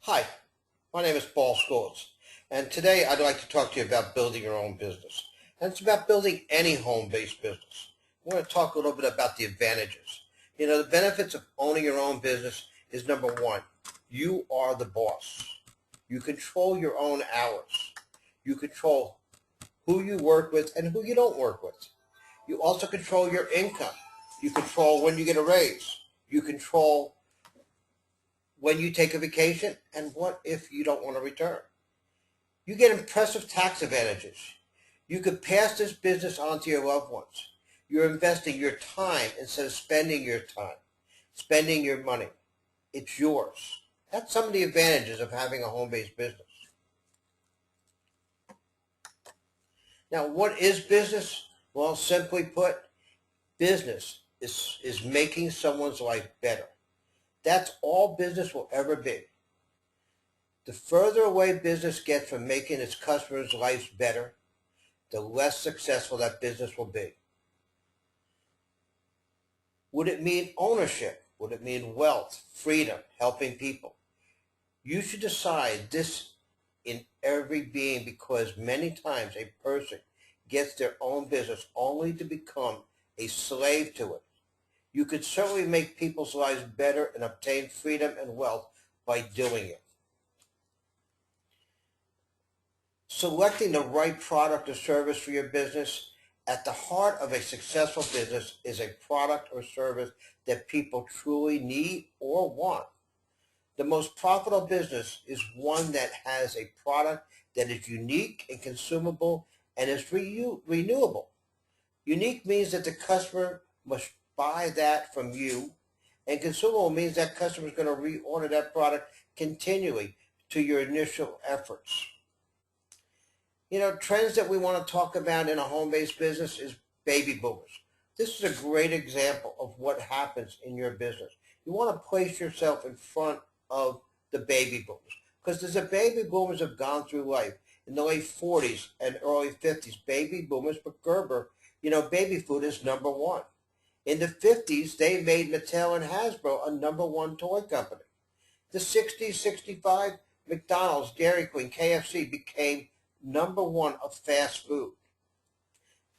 Hi, my name is Paul Skulitz, and today I'd like to talk to you about building your own business. And it's about building any home-based business. I want to talk a little bit about the advantages. The benefits of owning your own business is number one, you are the boss. You control your own hours. You control who you work with and who you don't work with. You also control your income. You control when you get a raise. You control when you take a vacation, and what if you don't want to return? You get impressive tax advantages. You could pass this business on to your loved ones. You're investing your time instead of spending your time, spending your money. It's yours. That's some of the advantages of having a home-based business. Now, what is business? Well, simply put, business is making someone's life better. That's all business will ever be. The further away business gets from making its customers' lives better, the less successful that business will be. Would it mean ownership? Would it mean wealth, freedom, helping people? You should decide this in every being, because many times a person gets their own business only to become a slave to it. You could certainly make people's lives better and obtain freedom and wealth by doing it. Selecting the right product or service for your business. At the heart of a successful business is a product or service that people truly need or want. The most profitable business is one that has a product that is unique and consumable and is renewable. Unique means that the customer must buy that from you, and consumable means that customer is going to reorder that product continually to your initial efforts. Trends that we want to talk about in a home-based business is baby boomers. This is a great example of what happens in your business. You want to place yourself in front of the baby boomers, because as the baby boomers have gone through life in the late 40s and early 50s, baby boomers, but Gerber, baby food is number one. In the 50s, they made Mattel and Hasbro a number one toy company. The 60s, 65, McDonald's, Dairy Queen, KFC became number one of fast food.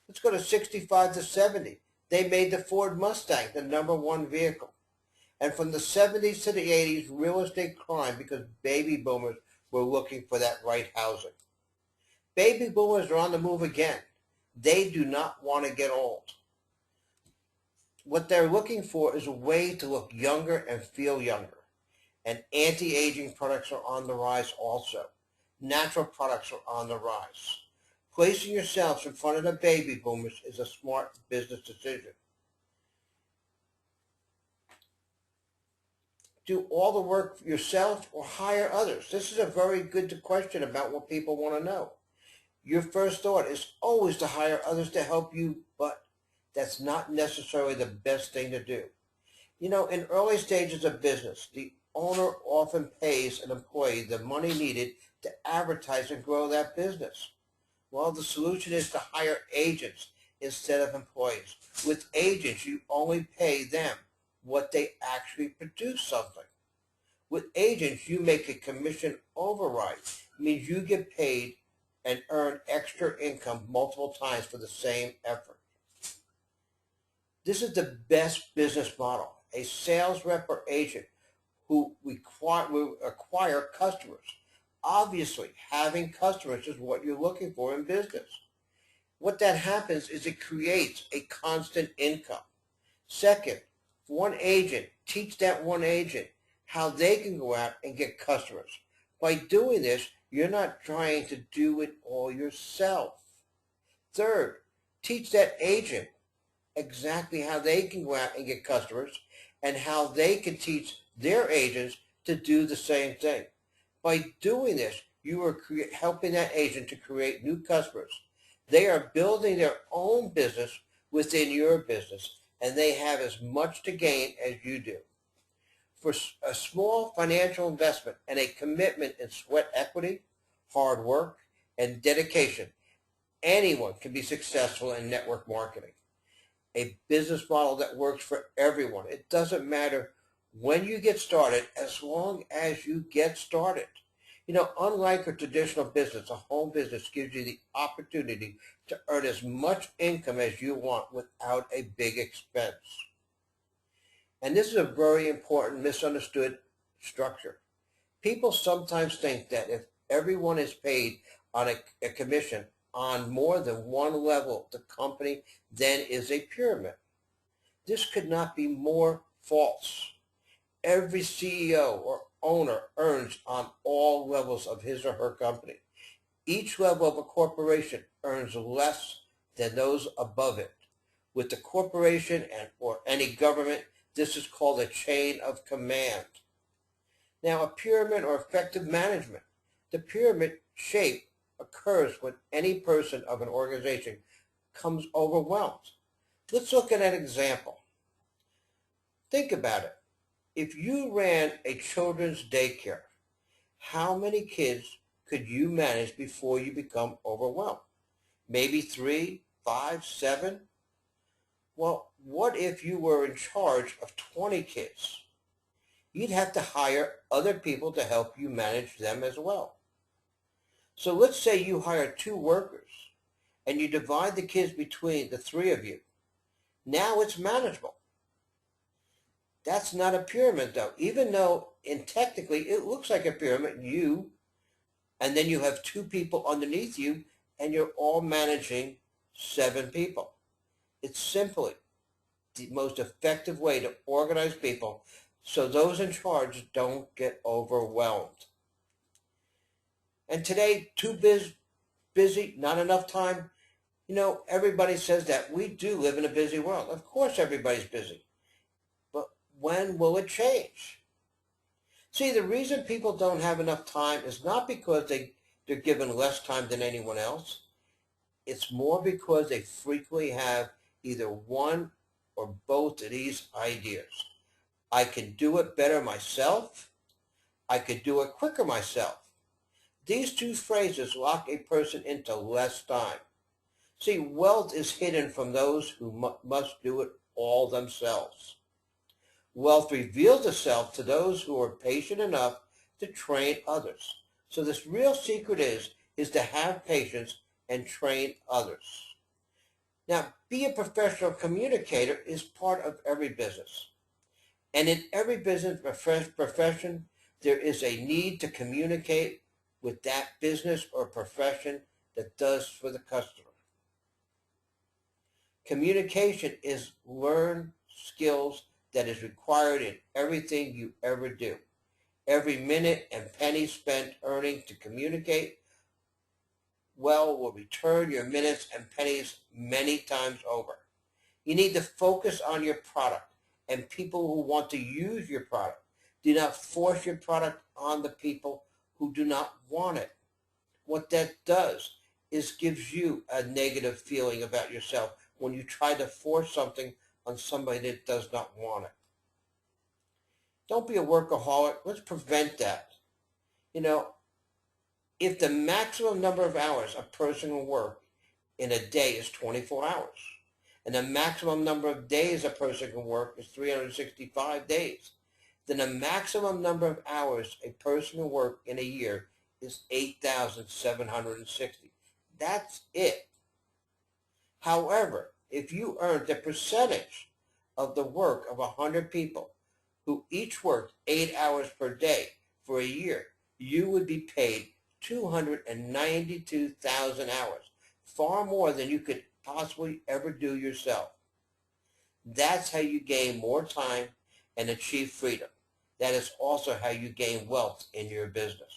Let's go to 65 to 70. They made the Ford Mustang the number one vehicle. And from the 70s to the 80s, real estate climbed because baby boomers were looking for that right housing. Baby boomers are on the move again. They do not want to get old. What they're looking for is a way to look younger and feel younger. And anti-aging products are on the rise also. Natural products are on the rise. Placing yourselves in front of the baby boomers is a smart business decision. Do all the work yourself or hire others? This is a very good question about what people want to know. Your first thought is always to hire others to help you, but that's not necessarily the best thing to do. In early stages of business, the owner often pays an employee the money needed to advertise and grow that business. Well, the solution is to hire agents instead of employees. With agents, you only pay them what they actually produce something. With agents, you make a commission override. It means you get paid and earn extra income multiple times for the same effort. This is the best business model. A sales rep or agent who acquire customers. Obviously, having customers is what you're looking for in business. What that happens is it creates a constant income. Second, teach that one agent how they can go out and get customers. By doing this, you're not trying to do it all yourself. Third, teach that agent exactly how they can go out and get customers and how they can teach their agents to do the same thing. By doing this, you are helping that agent to create new customers. They are building their own business within your business, and they have as much to gain as you do. For a small financial investment and a commitment in sweat equity, hard work, and dedication, anyone can be successful in network marketing. A business model that works for everyone. It doesn't matter when you get started, as long as you get started. Unlike a traditional business, a home business gives you the opportunity to earn as much income as you want without a big expense. And this is a very important misunderstood structure. People sometimes think that if everyone is paid on a commission on more than one level of the company, then is a pyramid. This could not be more false. Every CEO or owner earns on all levels of his or her company. Each level of a corporation earns less than those above it. With the corporation or any government, this is called a chain of command. Now, a pyramid or effective management. The pyramid shape occurs when any person of an organization becomes overwhelmed. Let's look at an example. Think about it. If you ran a children's daycare, how many kids could you manage before you become overwhelmed? Maybe 3, 5, 7? Well, what if you were in charge of 20 kids? You'd have to hire other people to help you manage them as well. So let's say you hire 2 workers and you divide the kids between the 3 of you. Now it's manageable. That's not a pyramid though, even though technically it looks like a pyramid, and then you have 2 people underneath you and you're all managing 7 people. It's simply the most effective way to organize people so those in charge don't get overwhelmed. And today, too busy, not enough time. Everybody says that. We do live in a busy world. Of course everybody's busy. But when will it change? See, the reason people don't have enough time is not because they're given less time than anyone else. It's more because they frequently have either one or both of these ideas. I can do it better myself. I could do it quicker myself. These 2 phrases lock a person into less time. See, wealth is hidden from those who must do it all themselves. Wealth reveals itself to those who are patient enough to train others. So this real secret is to have patience and train others. Now, be a professional communicator is part of every business. And in every business profession, there is a need to communicate with that business or profession that does for the customer. Communication is learned skills that is required in everything you ever do. Every minute and penny spent earning to communicate well will return your minutes and pennies many times over. You need to focus on your product and people who want to use your product. Do not force your product on the people who do not want it. What that does is gives you a negative feeling about yourself when you try to force something on somebody that does not want it. Don't be a workaholic. Let's prevent that. If the maximum number of hours a person can work in a day is 24 hours, and the maximum number of days a person can work is 365 days, then the maximum number of hours a person can work in a year is 8,760. That's it. However, if you earned the percentage of the work of 100 people who each worked 8 hours per day for a year, you would be paid 292,000 hours, far more than you could possibly ever do yourself. That's how you gain more time and achieve freedom. That is also how you gain wealth in your business.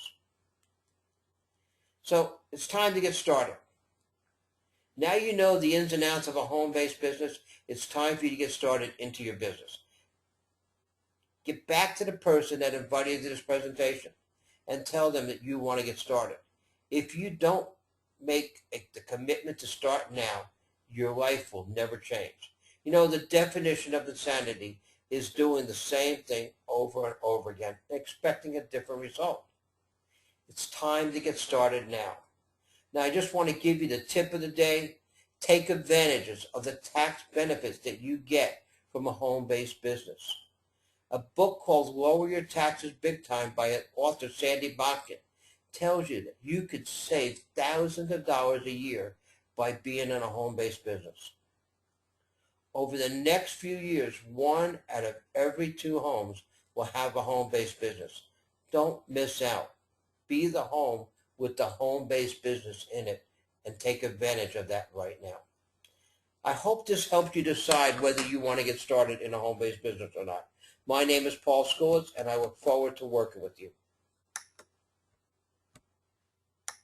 So it's time to get started. Now you know the ins and outs of a home-based business. It's time for you to get started into your business. Get back to the person that invited you to this presentation and tell them that you want to get started. If you don't make the commitment to start now, your life will never change. The definition of insanity is doing the same thing over and over again, expecting a different result. It's time to get started now. Now, I just want to give you the tip of the day. Take advantage of the tax benefits that you get from a home-based business. A book called Lower Your Taxes Big Time by author Sandy Botkin tells you that you could save thousands of dollars a year by being in a home-based business. Over the next few years, 1 out of every 2 homes will have a home-based business. Don't miss out. Be the home with the home-based business in it and take advantage of that right now. I hope this helped you decide whether you want to get started in a home-based business or not. My name is Paul Skulitz, and I look forward to working with you.